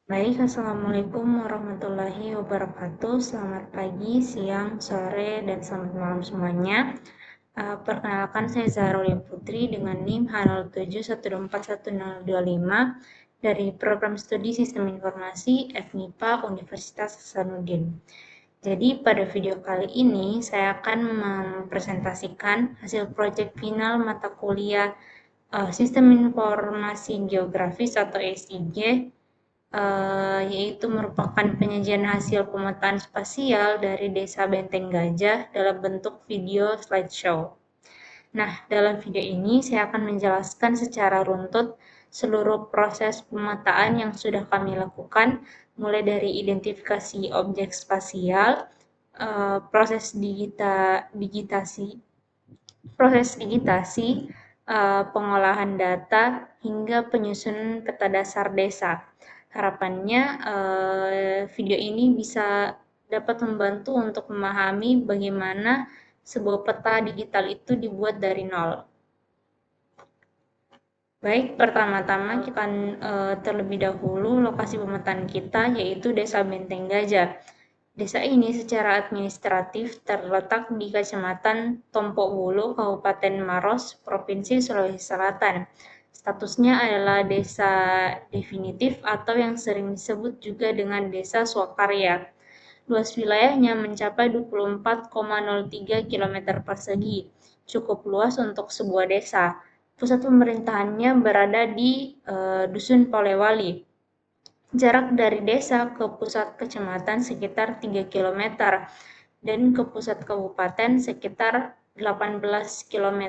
Baik, Assalamualaikum warahmatullahi wabarakatuh. Selamat pagi, siang, sore, dan selamat malam semuanya. Perkenalkan, saya Zahrul Putri dengan NIM H0712411025 dari Program Studi Sistem Informasi FMIPA Universitas Hasanuddin. Jadi pada video kali ini saya akan mempresentasikan hasil proyek final mata kuliah Sistem Informasi Geografis atau SIG, yaitu merupakan penyajian hasil pemetaan spasial dari Desa Benteng Gajah dalam bentuk video slideshow. Nah, dalam video ini saya akan menjelaskan secara runtut seluruh proses pemetaan yang sudah kami lakukan, mulai dari identifikasi objek spasial, proses digitasi, pengolahan data, hingga penyusunan peta dasar desa. Harapannya video ini bisa dapat membantu untuk memahami bagaimana sebuah peta digital itu dibuat dari nol. Baik, pertama-tama kita akan terlebih dahulu lokasi pemetaan kita, yaitu Desa Benteng Gajah. Desa ini secara administratif terletak di Kecamatan Tompok Bulu, Kabupaten Maros, Provinsi Sulawesi Selatan. Statusnya adalah desa definitif atau yang sering disebut juga dengan desa swakarya. Luas wilayahnya mencapai 24,03 km persegi, cukup luas untuk sebuah desa. Pusat pemerintahannya berada di Dusun Polewali. Jarak dari desa ke pusat kecamatan sekitar 3 km dan ke pusat kabupaten sekitar 18 km.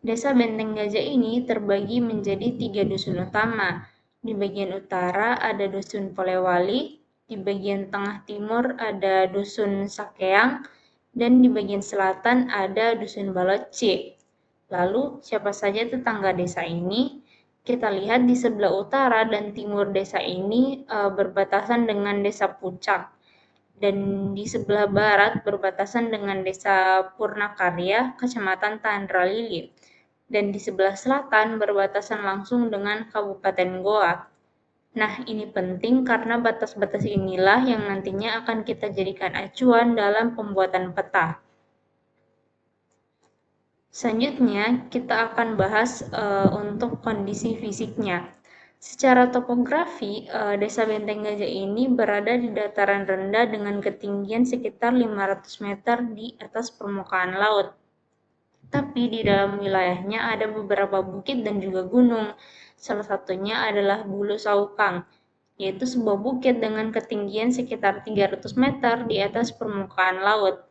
Desa Benteng Gajah ini terbagi menjadi 3 dusun utama. Di bagian utara ada Dusun Polewali, di bagian tengah timur ada Dusun Sakeang, dan di bagian selatan ada Dusun Baloci. Lalu, siapa saja tetangga desa ini? Kita lihat di sebelah utara dan timur desa ini berbatasan dengan Desa Pucak, dan di sebelah barat berbatasan dengan Desa Purnakarya, Kecamatan Tandra Lili, dan di sebelah selatan berbatasan langsung dengan Kabupaten Goa. Nah, ini penting karena batas-batas inilah yang nantinya akan kita jadikan acuan dalam pembuatan peta. Selanjutnya, kita akan bahas untuk kondisi fisiknya. Secara topografi, Desa Benteng Gajah ini berada di dataran rendah dengan ketinggian sekitar 500 meter di atas permukaan laut. Tapi di dalam wilayahnya ada beberapa bukit dan juga gunung. Salah satunya adalah Bulu Saukang, yaitu sebuah bukit dengan ketinggian sekitar 300 meter di atas permukaan laut.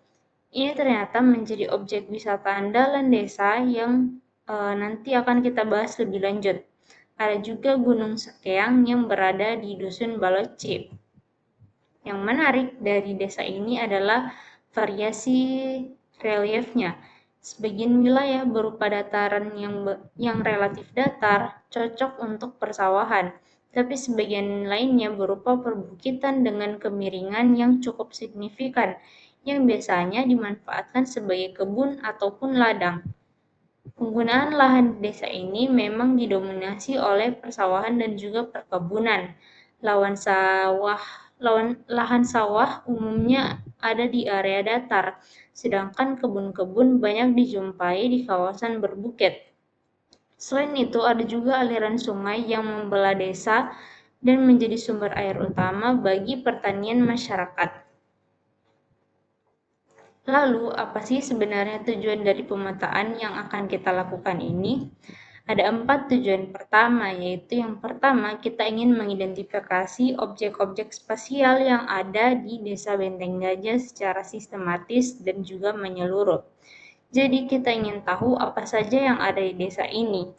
Ini ternyata menjadi objek wisata andalan desa yang nanti akan kita bahas lebih lanjut. Ada juga Gunung Sakeang yang berada di Dusun Baloci. Yang menarik dari desa ini adalah variasi reliefnya. Sebagian wilayah berupa dataran yang relatif datar, cocok untuk persawahan, tapi sebagian lainnya berupa perbukitan dengan kemiringan yang cukup signifikan, yang biasanya dimanfaatkan sebagai kebun ataupun ladang. Penggunaan lahan di desa ini memang didominasi oleh persawahan dan juga perkebunan. Lahan sawah umumnya ada di area datar, sedangkan kebun-kebun banyak dijumpai di kawasan berbukit. Selain itu, ada juga aliran sungai yang membelah desa dan menjadi sumber air utama bagi pertanian masyarakat. Lalu, apa sih sebenarnya tujuan dari pemetaan yang akan kita lakukan ini? Ada 4 tujuan pertama, yaitu yang pertama, kita ingin mengidentifikasi objek-objek spasial yang ada di Desa Benteng Gajah secara sistematis dan juga menyeluruh. Jadi, kita ingin tahu apa saja yang ada di desa ini.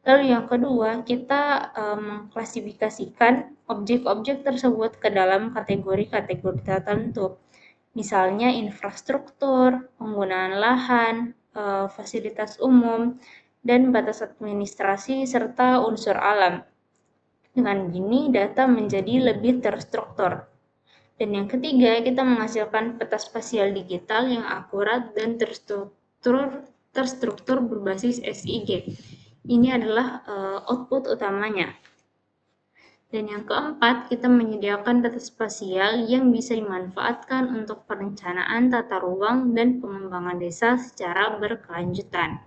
Lalu yang kedua, kita mengklasifikasikan objek-objek tersebut ke dalam kategori-kategori tertentu. Misalnya infrastruktur, penggunaan lahan, fasilitas umum, dan batas administrasi, serta unsur alam. Dengan begini, data menjadi lebih terstruktur. Dan yang ketiga, kita menghasilkan peta spasial digital yang akurat dan terstruktur berbasis SIG. Ini adalah output utamanya. Dan yang keempat, kita menyediakan data spasial yang bisa dimanfaatkan untuk perencanaan tata ruang dan pengembangan desa secara berkelanjutan.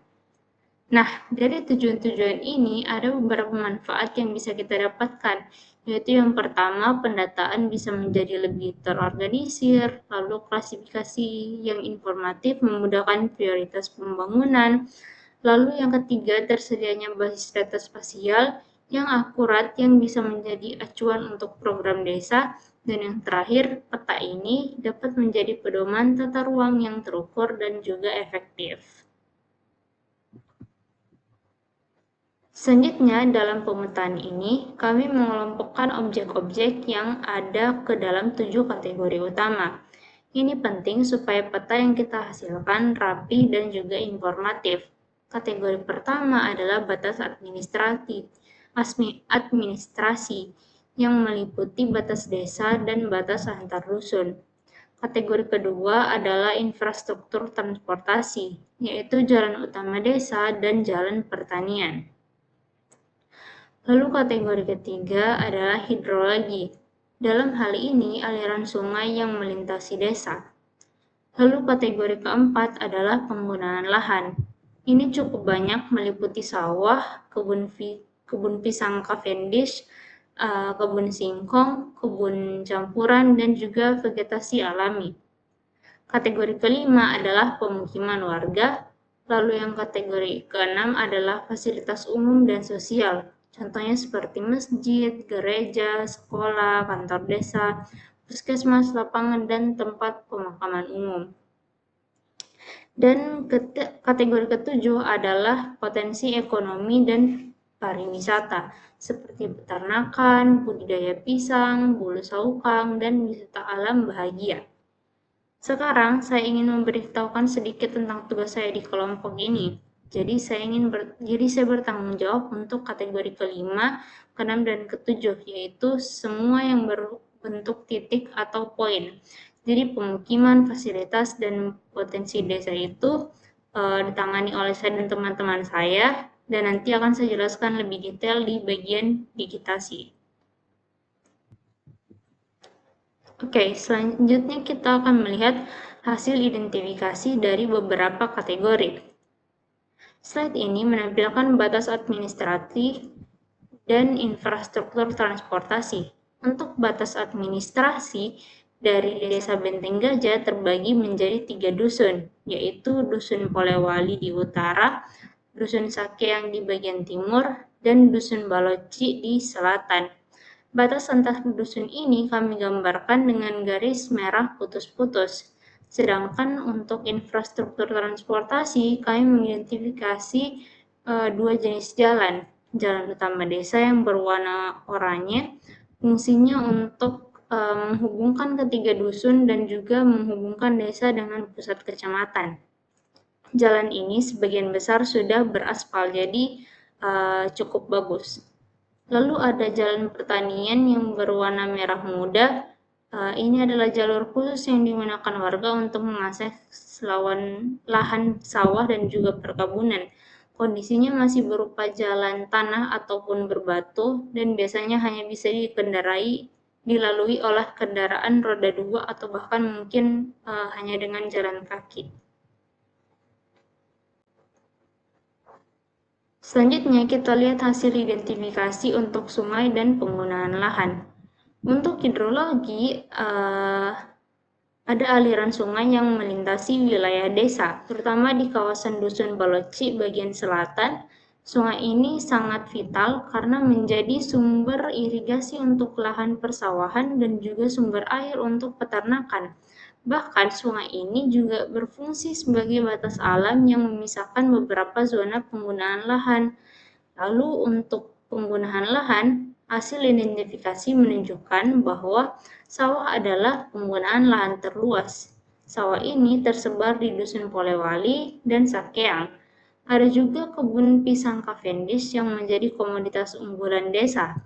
Nah, dari tujuan-tujuan ini ada beberapa manfaat yang bisa kita dapatkan, yaitu yang pertama, pendataan bisa menjadi lebih terorganisir, lalu klasifikasi yang informatif memudahkan prioritas pembangunan, lalu yang ketiga, tersedianya basis data spasial yang akurat yang bisa menjadi acuan untuk program desa, dan yang terakhir, peta ini dapat menjadi pedoman tata ruang yang terukur dan juga efektif. Selanjutnya, dalam pemetaan ini, kami mengelompokkan objek-objek yang ada ke dalam 7 kategori utama. Ini penting supaya peta yang kita hasilkan rapi dan juga informatif. Kategori pertama adalah batas administrasi yang meliputi batas desa dan batas antar dusun. Kategori kedua adalah infrastruktur transportasi, yaitu jalan utama desa dan jalan pertanian. Lalu kategori ketiga adalah hidrologi. Dalam hal ini, aliran sungai yang melintasi desa. Lalu kategori keempat adalah penggunaan lahan. Ini cukup banyak meliputi sawah, kebun pisang Cavendish, kebun singkong, kebun campuran, dan juga vegetasi alami. Kategori kelima adalah pemukiman warga, lalu yang kategori keenam adalah fasilitas umum dan sosial. Contohnya seperti masjid, gereja, sekolah, kantor desa, puskesmas, lapangan, dan tempat pemakaman umum. Dan kategori ketujuh adalah potensi ekonomi dan pariwisata, seperti peternakan, budidaya pisang, bulu saukang, dan wisata alam bahagia. Sekarang saya ingin memberitahukan sedikit tentang tugas saya di kelompok ini. Jadi saya bertanggung jawab untuk kategori kelima, keenam, dan ketujuh, yaitu semua yang berbentuk titik atau poin. Jadi pemukiman, fasilitas, dan potensi desa itu ditangani oleh saya dan teman-teman saya, dan nanti akan saya jelaskan lebih detail di bagian digitasi. Oke, selanjutnya kita akan melihat hasil identifikasi dari beberapa kategori. Slide ini menampilkan batas administratif dan infrastruktur transportasi. Untuk batas administrasi, dari Desa Benteng Gajah terbagi menjadi 3 dusun, yaitu Dusun Polewali di utara, Dusun Sakeang di bagian timur, dan Dusun Baloci di selatan. Batas antar dusun ini kami gambarkan dengan garis merah putus-putus. Sedangkan untuk infrastruktur transportasi, kami mengidentifikasi dua jenis jalan. Jalan utama desa yang berwarna oranye, fungsinya untuk menghubungkan ketiga dusun dan juga menghubungkan desa dengan pusat kecamatan. Jalan ini sebagian besar sudah beraspal, jadi cukup bagus. Lalu ada jalan pertanian yang berwarna merah muda. Ini adalah jalur khusus yang digunakan warga untuk mengakses lahan sawah dan juga perkebunan. Kondisinya masih berupa jalan tanah ataupun berbatu dan biasanya hanya bisa dilalui oleh kendaraan roda 2 atau bahkan mungkin hanya dengan jalan kaki. Selanjutnya kita lihat hasil identifikasi untuk sungai dan penggunaan lahan. Untuk hidrologi, ada aliran sungai yang melintasi wilayah desa, terutama di kawasan Dusun Baloci bagian selatan. Sungai ini sangat vital karena menjadi sumber irigasi untuk lahan persawahan dan juga sumber air untuk peternakan. Bahkan sungai ini juga berfungsi sebagai batas alam yang memisahkan beberapa zona penggunaan lahan. Lalu untuk penggunaan lahan, hasil identifikasi menunjukkan bahwa sawah adalah penggunaan lahan terluas. Sawah ini tersebar di Dusun Polewali dan Sakeang. Ada juga kebun pisang Cavendish yang menjadi komoditas unggulan desa.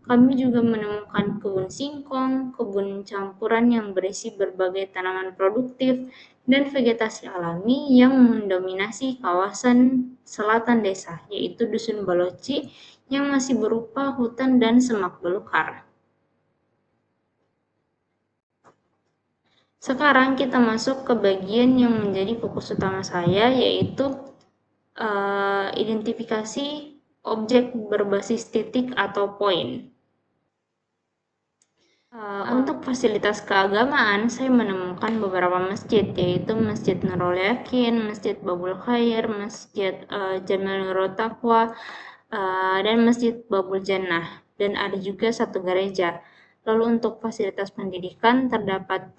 Kami juga menemukan kebun singkong, kebun campuran yang berisi berbagai tanaman produktif, dan vegetasi alami yang mendominasi kawasan selatan desa, yaitu Dusun Baloci yang masih berupa hutan dan semak belukar. Sekarang kita masuk ke bagian yang menjadi fokus utama saya, yaitu identifikasi objek berbasis titik atau poin. Untuk fasilitas keagamaan, saya menemukan beberapa masjid, yaitu Masjid Nurul Yakin, Masjid Babul Khair, Masjid Jamil Nurul Taqwa, dan Masjid Babul Jannah, dan ada juga satu gereja. Lalu untuk fasilitas pendidikan terdapat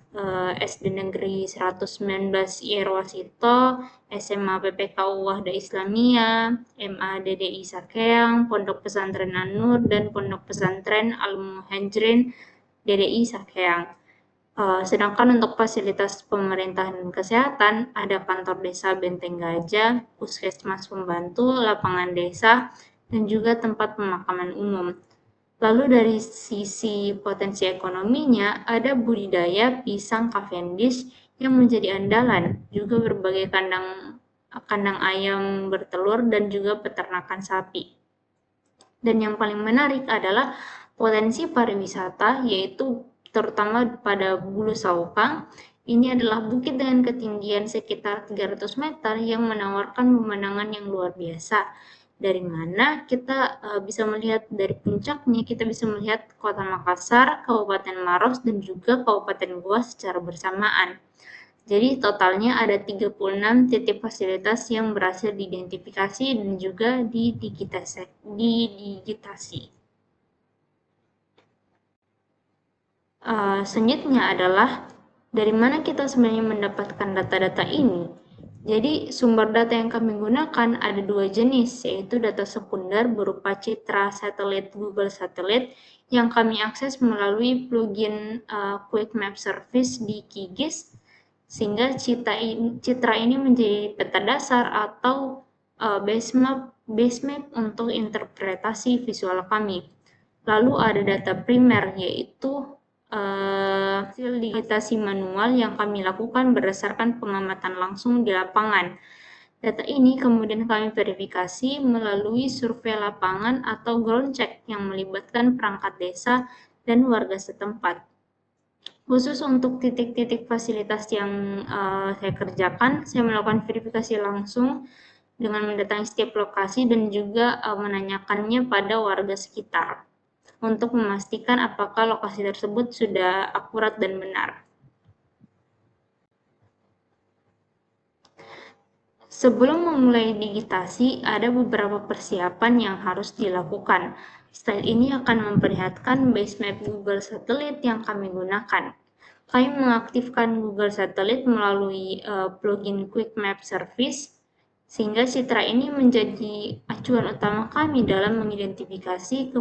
SD Negeri 119 Irwasito, SMA PPKU Wahda Islamiyah, MA DDI Sakeang, Pondok Pesantren An-Nur, dan Pondok Pesantren Al-Muhajirin DDI Sakeang. Sedangkan untuk fasilitas pemerintahan dan kesehatan, ada kantor desa Benteng Gajah, puskesmas pembantu, lapangan desa, dan juga tempat pemakaman umum. Lalu dari sisi potensi ekonominya, ada budidaya pisang Cavendish yang menjadi andalan, juga berbagai kandang ayam bertelur dan juga peternakan sapi. Dan yang paling menarik adalah potensi pariwisata, yaitu terutama pada Bulu Saukang. Ini adalah bukit dengan ketinggian sekitar 300 meter yang menawarkan pemandangan yang luar biasa. Dari mana kita bisa melihat dari puncaknya, kita bisa melihat Kota Makassar, Kabupaten Maros, dan juga Kabupaten Goa secara bersamaan. Jadi totalnya ada 36 titik fasilitas yang berhasil diidentifikasi dan juga didigitasi. Selanjutnya adalah dari mana kita sebenarnya mendapatkan data-data ini. Jadi sumber data yang kami gunakan ada dua jenis, yaitu data sekunder berupa citra satelit Google Satelit yang kami akses melalui plugin Quick Map Service di QGIS, sehingga citra ini menjadi peta dasar atau base map untuk interpretasi visual kami. Lalu ada data primer, yaitu hasil digitasi manual yang kami lakukan berdasarkan pengamatan langsung di lapangan. Data ini kemudian kami verifikasi melalui survei lapangan atau ground check yang melibatkan perangkat desa dan warga setempat. Khusus untuk titik-titik fasilitas yang saya kerjakan, saya melakukan verifikasi langsung dengan mendatangi setiap lokasi dan juga menanyakannya pada warga sekitar untuk memastikan apakah lokasi tersebut sudah akurat dan benar. Sebelum memulai digitasi, ada beberapa persiapan yang harus dilakukan. Slide ini akan memperlihatkan base map Google Satelit yang kami gunakan. Kami mengaktifkan Google Satelit melalui plugin Quick Map Service, sehingga citra ini menjadi acuan utama kami dalam mengidentifikasi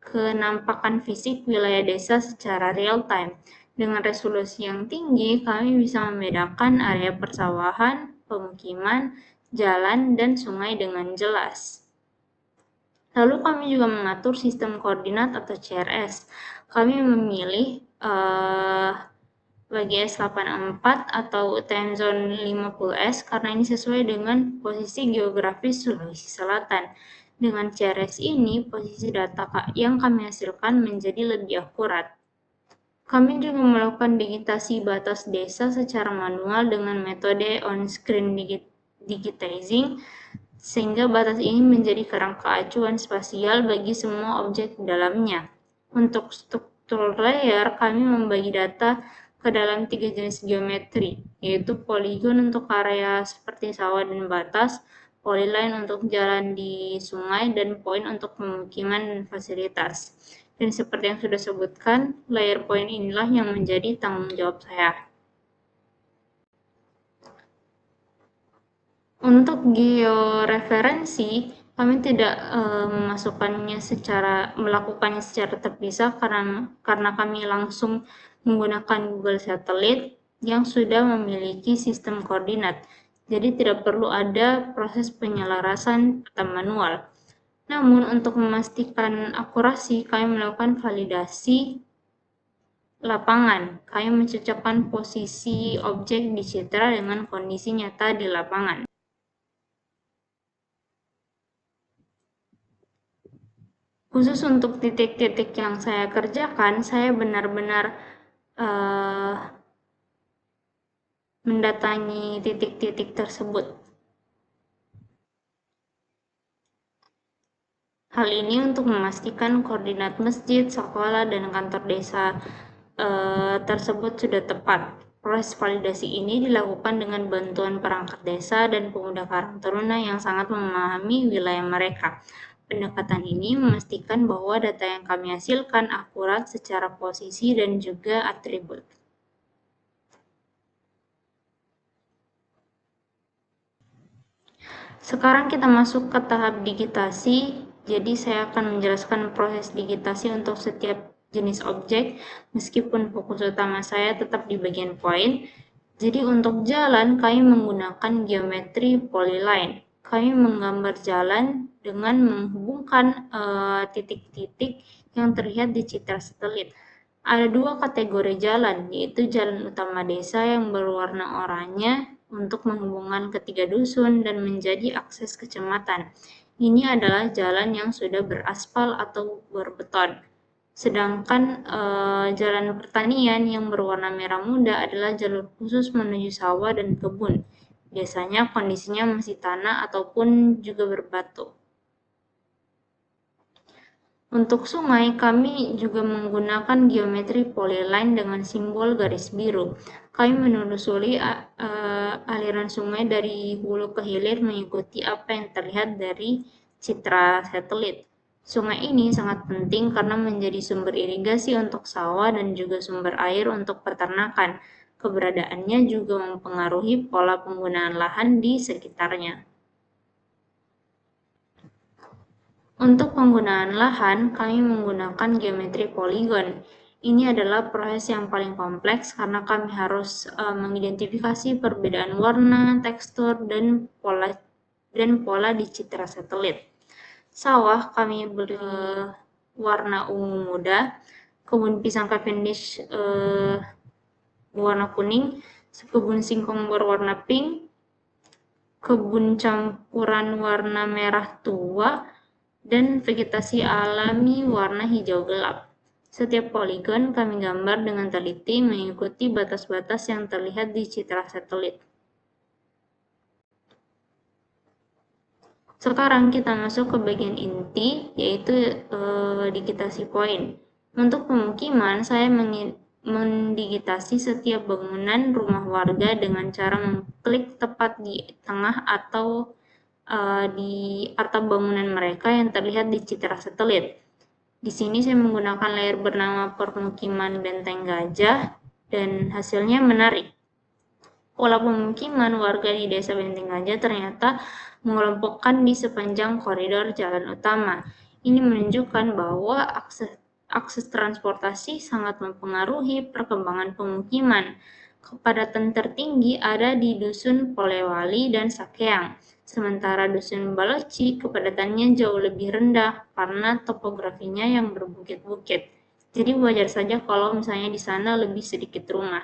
kenampakan fisik wilayah desa secara real time. Dengan resolusi yang tinggi, kami bisa membedakan area persawahan, pemukiman, jalan, dan sungai dengan jelas. Lalu kami juga mengatur sistem koordinat atau CRS. Kami memilih WGS 84 atau time zone 50S karena ini sesuai dengan posisi geografis Sulawesi Selatan. Dengan CRS ini, posisi data yang kami hasilkan menjadi lebih akurat. Kami juga melakukan digitasi batas desa secara manual dengan metode on-screen digitizing, sehingga batas ini menjadi kerangka acuan spasial bagi semua objek di dalamnya. Untuk struktur layer, kami membagi data ke dalam 3 jenis geometri, yaitu poligon untuk area seperti sawah dan batas, polyline untuk jalan di sungai, dan poin untuk pemukiman dan fasilitas. Dan seperti yang sudah sebutkan, layer point inilah yang menjadi tanggung jawab saya. Untuk georeferensi, kami tidak melakukannya secara terpisah karena kami langsung menggunakan Google Satelit yang sudah memiliki sistem koordinat. Jadi tidak perlu ada proses penyelarasan data manual. Namun untuk memastikan akurasi, kami melakukan validasi lapangan. Kami mencocokkan posisi objek di citra dengan kondisi nyata di lapangan. Khusus untuk titik-titik yang saya kerjakan, saya benar-benar mendatangi titik-titik tersebut. Hal ini untuk memastikan koordinat masjid, sekolah, dan kantor desa tersebut sudah tepat. Proses validasi ini dilakukan dengan bantuan perangkat desa dan pemuda Karang Taruna yang sangat memahami wilayah mereka. Pendekatan ini memastikan bahwa data yang kami hasilkan akurat secara posisi dan juga atribut. Sekarang kita masuk ke tahap digitasi. Jadi saya akan menjelaskan proses digitasi untuk setiap jenis objek, meskipun fokus utama saya tetap di bagian poin. Jadi untuk jalan, kami menggunakan geometri polyline. Kami menggambar jalan dengan menghubungkan titik-titik yang terlihat di citra satelit. Ada dua kategori jalan, yaitu jalan utama desa yang berwarna oranye untuk menghubungkan ketiga dusun dan menjadi akses kecamatan. Ini adalah jalan yang sudah beraspal atau berbeton. Sedangkan jalan pertanian yang berwarna merah muda adalah jalur khusus menuju sawah dan kebun. Biasanya kondisinya masih tanah ataupun juga berbatu. Untuk sungai, kami juga menggunakan geometri polyline dengan simbol garis biru. Kami menelusuri aliran sungai dari hulu ke hilir mengikuti apa yang terlihat dari citra satelit. Sungai ini sangat penting karena menjadi sumber irigasi untuk sawah dan juga sumber air untuk peternakan. Keberadaannya juga mempengaruhi pola penggunaan lahan di sekitarnya. Untuk penggunaan lahan, kami menggunakan geometri poligon. Ini adalah proses yang paling kompleks karena kami harus mengidentifikasi perbedaan warna, tekstur, dan pola di citra satelit. Sawah kami beri warna ungu muda, kebun pisang Cavendish berwarna kuning, kebun singkong berwarna pink, kebun campuran warna merah tua, dan vegetasi alami warna hijau gelap. Setiap poligon kami gambar dengan teliti mengikuti batas-batas yang terlihat di citra satelit. Sekarang kita masuk ke bagian inti, yaitu digitasi poin. Untuk pemukiman, saya mendigitasi setiap bangunan rumah warga dengan cara mengklik tepat di tengah atau di atap bangunan mereka yang terlihat di citra satelit. Di sini saya menggunakan layer bernama permukiman Benteng Gajah dan hasilnya menarik. Pola pemukiman warga di desa Benteng Gajah ternyata mengelompokkan di sepanjang koridor jalan utama. Ini menunjukkan bahwa akses transportasi sangat mempengaruhi perkembangan pemukiman. Kepadatan tertinggi ada di dusun Polewali dan Sakeang, sementara dusun Baloci kepadatannya jauh lebih rendah karena topografinya yang berbukit-bukit. Jadi wajar saja kalau misalnya di sana lebih sedikit rumah.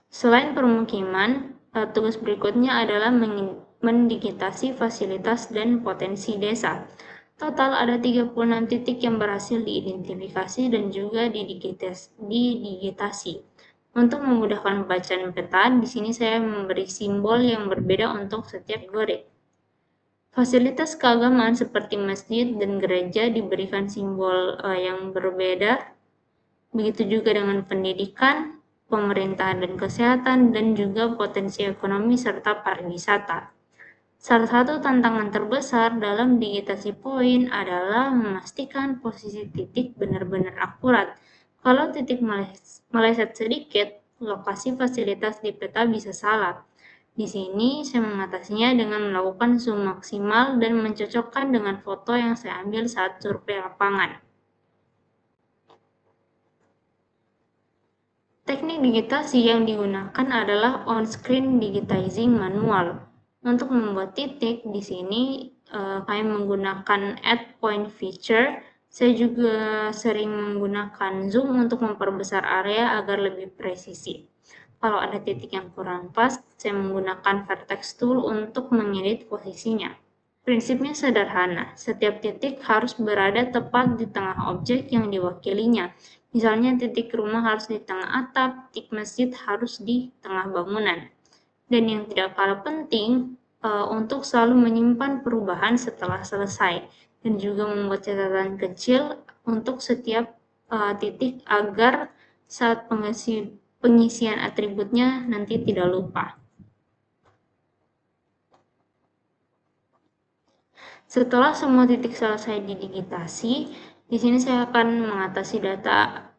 Selain permukiman, tugas berikutnya adalah mendigitasi fasilitas dan potensi desa. Total ada 36 titik yang berhasil diidentifikasi dan juga didigitasi. Untuk memudahkan pembacaan peta, di sini saya memberi simbol yang berbeda untuk setiap kategori. Fasilitas keagamaan seperti masjid dan gereja diberikan simbol yang berbeda. Begitu juga dengan pendidikan, pemerintahan dan kesehatan, dan juga potensi ekonomi serta pariwisata. Salah satu tantangan terbesar dalam digitasi poin adalah memastikan posisi titik benar-benar akurat. Kalau titik meleset sedikit, lokasi fasilitas di peta bisa salah. Di sini saya mengatasinya dengan melakukan zoom maksimal dan mencocokkan dengan foto yang saya ambil saat survei lapangan. Teknik digitasi yang digunakan adalah on-screen digitizing manual. Untuk membuat titik, di sini kami menggunakan add point feature. Saya juga sering menggunakan zoom untuk memperbesar area agar lebih presisi. Kalau ada titik yang kurang pas, saya menggunakan vertex tool untuk mengedit posisinya. Prinsipnya sederhana, setiap titik harus berada tepat di tengah objek yang diwakilinya. Misalnya titik rumah harus di tengah atap, titik masjid harus di tengah bangunan. Dan yang tidak kalah penting, untuk selalu menyimpan perubahan setelah selesai, dan juga membuat catatan kecil untuk setiap titik agar saat pengisian atributnya nanti tidak lupa. Setelah semua titik selesai didigitasi, di sini saya akan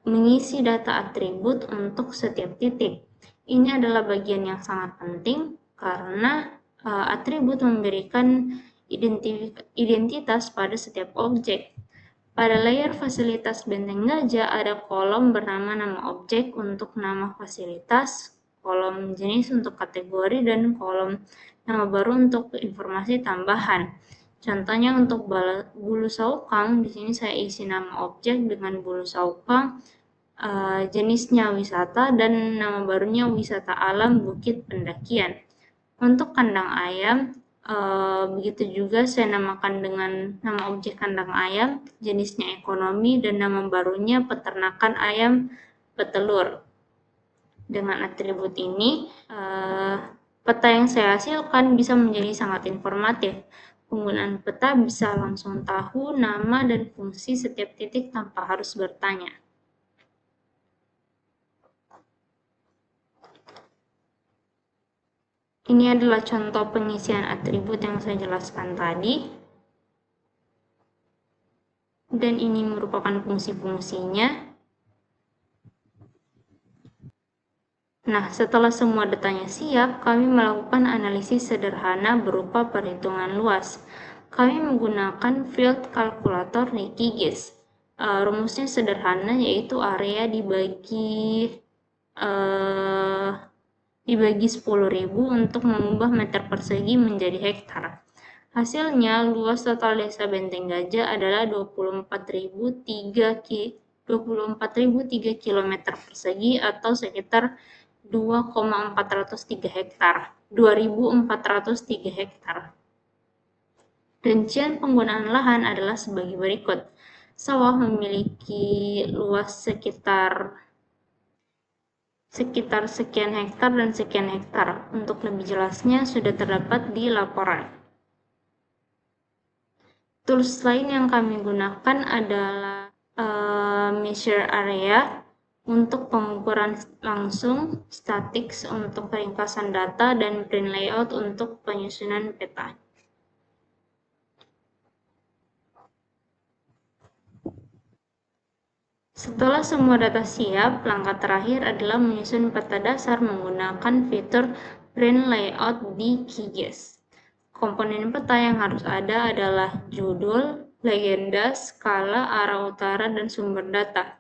mengisi data atribut untuk setiap titik. Ini adalah bagian yang sangat penting karena atribut memberikan identitas pada setiap objek. Pada layer fasilitas Benteng Gajah ada kolom bernama nama objek untuk nama fasilitas, kolom jenis untuk kategori, dan kolom nama baru untuk informasi tambahan. Contohnya untuk bulu saukang, di sini saya isi nama objek dengan bulu saukang, jenisnya wisata, dan nama barunya wisata alam Bukit Pendakian. Untuk kandang ayam, begitu juga saya namakan dengan nama objek kandang ayam, jenisnya ekonomi, dan nama barunya peternakan ayam petelur. Dengan atribut ini, peta yang saya hasilkan bisa menjadi sangat informatif. Penggunaan peta bisa langsung tahu nama dan fungsi setiap titik tanpa harus bertanya. Ini adalah contoh pengisian atribut yang saya jelaskan tadi. Dan ini merupakan fungsi-fungsinya. Nah, setelah semua datanya siap, kami melakukan analisis sederhana berupa perhitungan luas. Kami menggunakan field kalkulator di QGIS. Rumusnya sederhana, yaitu area dibagi 10.000 untuk mengubah meter persegi menjadi hektar. Hasilnya, luas total desa Benteng Gajah adalah 24.003 km persegi atau sekitar 2.403 hektar. Rincian penggunaan lahan adalah sebagai berikut. Sawah memiliki luas sekitar sekian hektar dan sekian hektar. Untuk lebih jelasnya sudah terdapat di laporan. Tools lain yang kami gunakan adalah measure area untuk pengukuran langsung, statics untuk ringkasan data, dan print layout untuk penyusunan peta. Setelah semua data siap, langkah terakhir adalah menyusun peta dasar menggunakan fitur print layout di QGIS. Komponen peta yang harus ada adalah judul, legenda, skala, arah utara, dan sumber data.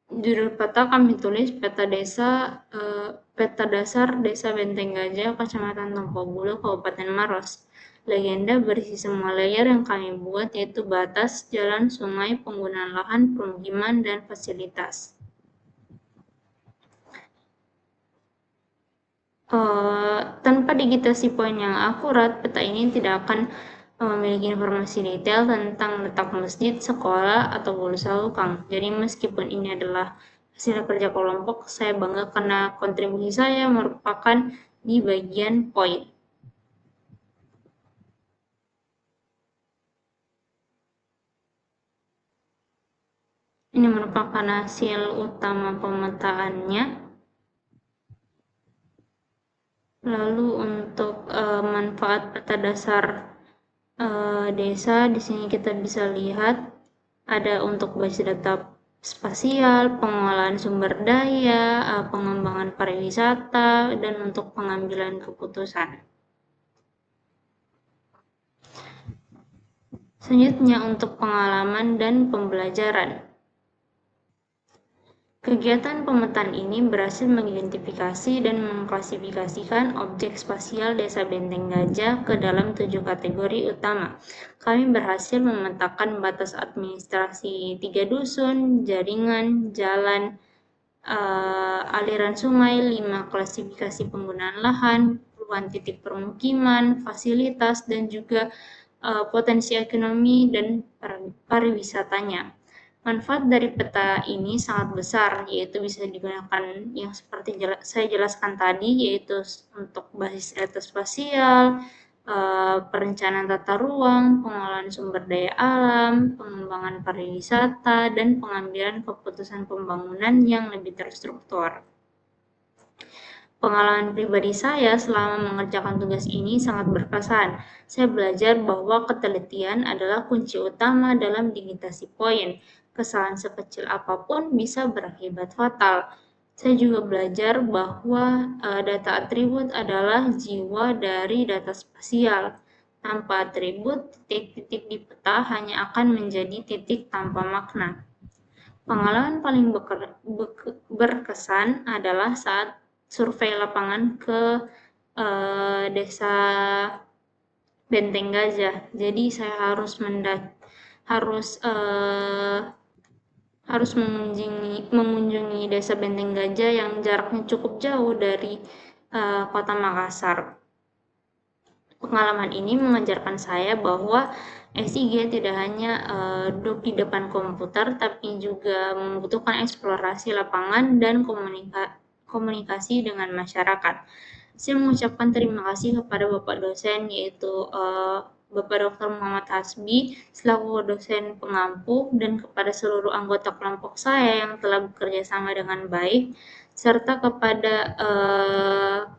Judul peta kami tulis peta dasar Desa Benteng Gajah, Kecamatan Tongkobulu, Kabupaten Maros. Legenda berisi semua layer yang kami buat, yaitu batas, jalan, sungai, penggunaan lahan, permukiman, dan fasilitas. Tanpa digitasi poin yang akurat, peta ini tidak akan memiliki informasi detail tentang letak masjid, sekolah, atau bulu saukang. Jadi meskipun ini adalah hasil kerja kelompok, saya bangga karena kontribusi saya merupakan di bagian poin. Ini merupakan hasil utama pemetaannya. Lalu untuk manfaat peta dasar desa, di sini kita bisa lihat ada untuk basis data spasial, pengolahan sumber daya, pengembangan pariwisata, dan untuk pengambilan keputusan. Selanjutnya untuk pengalaman dan pembelajaran. Kegiatan pemetaan ini berhasil mengidentifikasi dan mengklasifikasikan objek spasial Desa Benteng Gajah ke dalam 7 kategori utama. Kami berhasil memetakan batas administrasi 3 dusun, jaringan, jalan, aliran sungai, 5 klasifikasi penggunaan lahan, puluhan titik permukiman, fasilitas, dan juga potensi ekonomi dan pariwisatanya. Manfaat dari peta ini sangat besar, yaitu bisa digunakan yang seperti saya jelaskan tadi, yaitu untuk basis data spasial, perencanaan tata ruang, pengelolaan sumber daya alam, pengembangan pariwisata, dan pengambilan keputusan pembangunan yang lebih terstruktur. Pengalaman pribadi saya selama mengerjakan tugas ini sangat berkesan. Saya belajar bahwa ketelitian adalah kunci utama dalam digitasi poin. Kesalahan sekecil apapun bisa berakibat fatal. Saya juga belajar bahwa data atribut adalah jiwa dari data spasial. Tanpa atribut, titik-titik di peta hanya akan menjadi titik tanpa makna. Pengalaman paling berkesan adalah saat survei lapangan ke desa Benteng Gajah. Jadi saya harus mengunjungi desa Benteng Gajah yang jaraknya cukup jauh dari kota Makassar. Pengalaman ini mengajarkan saya bahwa SIG tidak hanya duduk di depan komputer, tapi juga membutuhkan eksplorasi lapangan dan komunikasi dengan masyarakat. Saya mengucapkan terima kasih kepada Bapak dosen, yaitu Bapak Dr. Muhammad Hasbi selaku dosen pengampu, dan kepada seluruh anggota kelompok saya yang telah bekerja sama dengan baik, serta kepada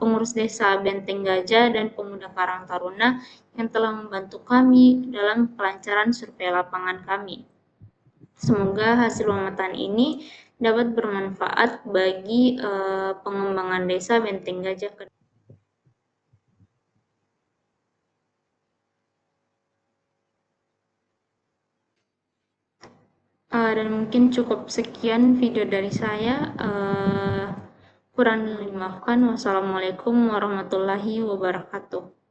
pengurus desa Benteng Gajah dan pemuda Karang Taruna yang telah membantu kami dalam kelancaran survei lapangan kami. Semoga hasil pemetaan ini dapat bermanfaat bagi pengembangan desa Benteng Gajah ke depan. Dan mungkin cukup sekian video dari saya. Kurang dimaafkan. Wassalamualaikum warahmatullahi wabarakatuh.